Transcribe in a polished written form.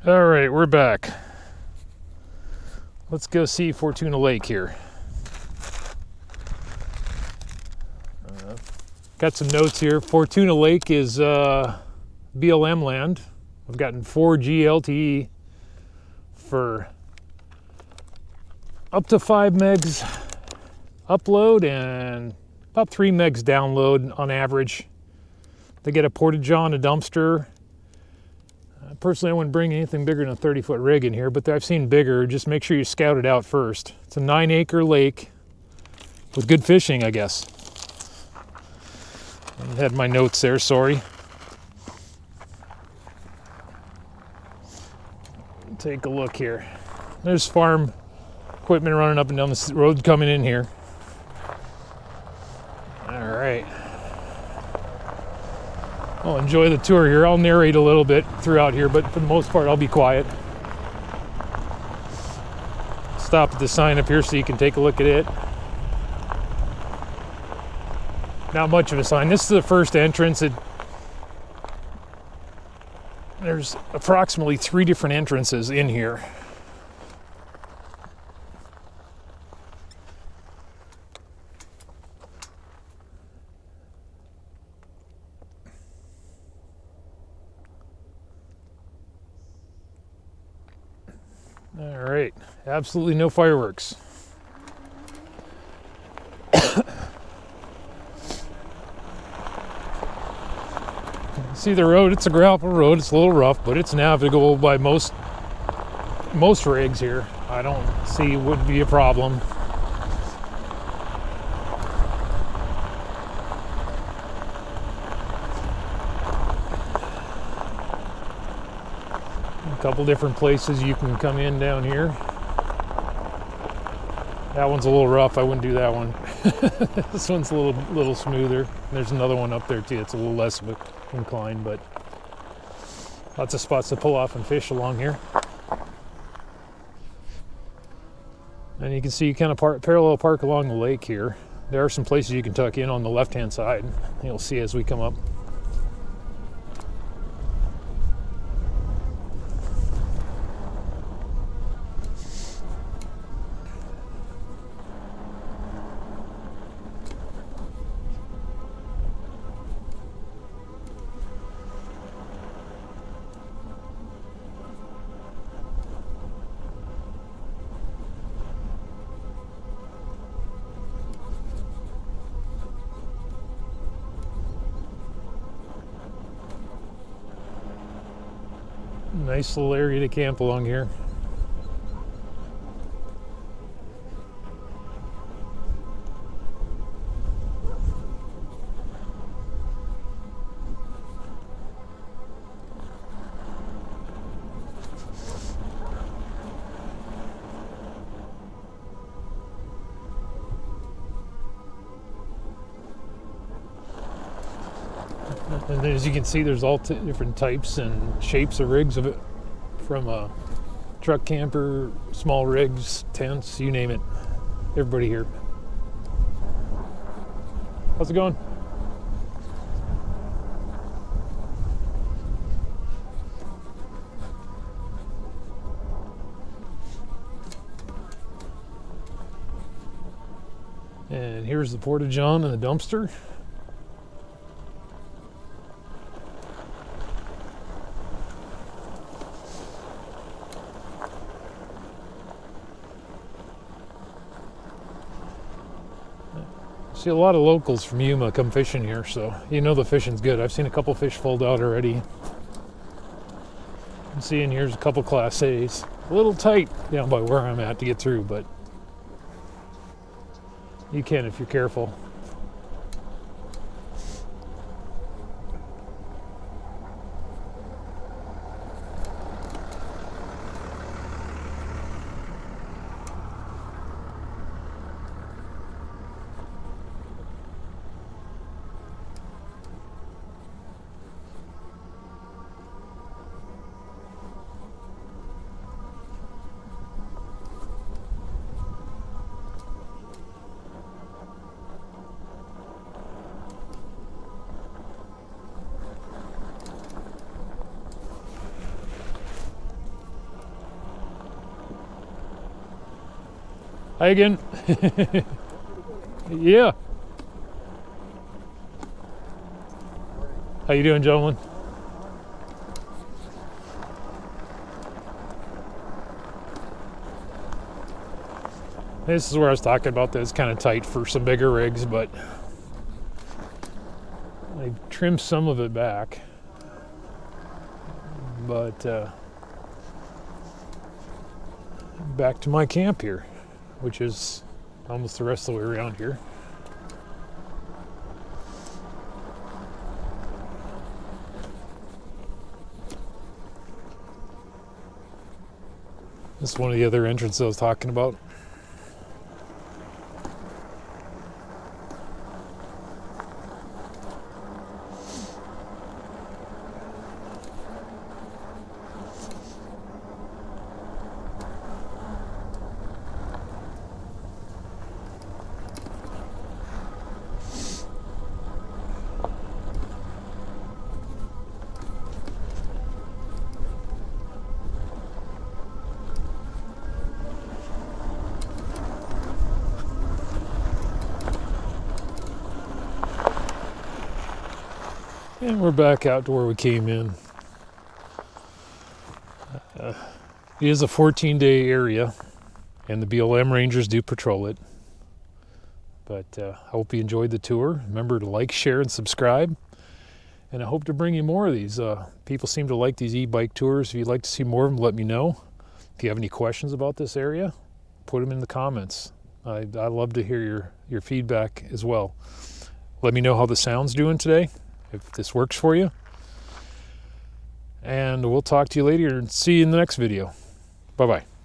All right, we're back. Let's go see Fortuna Lake here. Got some notes here. Fortuna Lake is BLM land. I've gotten 4G LTE for up to 5 megs upload and about 3 megs download on average. They get a porta-john, a dumpster. Personally, I wouldn't bring anything bigger than a 30-foot rig in here, but I've seen bigger. Just make sure you scout it out first. It's a 9-acre lake with good fishing, I guess. I had my notes there, sorry. Take a look here. There's farm equipment running up and down the road coming in here. All right. I'll enjoy the tour here. I'll narrate a little bit throughout here, but for the most part, I'll be quiet. Stop at the sign up here so you can take a look at it. Not much of a sign. This is the first entrance. There's approximately 3 different entrances in here. All right, absolutely no fireworks. See the road, it's a gravel road, it's a little rough, but it's navigable by most rigs here. I don't see it would be a problem. A couple different places you can come in down here. That one's a little rough, I wouldn't do that one. This one's a little smoother. There's another one up there too, it's a little less of a incline, but lots of spots to pull off and fish along here. And you can see you kind of parallel park along the lake here. There are some places you can tuck in on the left hand side. You'll see as we come up. Nice little area to camp along here. And as you can see, there's all different types and shapes of rigs of it, from a truck camper, small rigs, tents, you name it. Everybody here. How's it going? And here's the porta-john and the dumpster. See a lot of locals from Yuma come fishing here, so you know the fishing's good. I've seen a couple fish fold out already. I'm seeing here's a couple Class A's. A little tight down by where I'm at to get through, but you can if you're careful. Hi again. Yeah. How you doing, gentlemen? This is where I was talking about that it's kind of tight for some bigger rigs, but I trimmed some of it back. But back to my camp here, which is almost the rest of the way around here. This is one of the other entrances I was talking about. And we're back out to where we came in. It is a 14-day area, and the BLM Rangers do patrol it. But I hope you enjoyed the tour. Remember to like, share, and subscribe. And I hope to bring you more of these. People seem to like these e-bike tours. If you'd like to see more of them, let me know. If you have any questions about this area, put them in the comments. I love to hear your feedback as well. Let me know how the sound's doing today, if this works for you. And we'll talk to you later and see you in the next video. Bye-bye.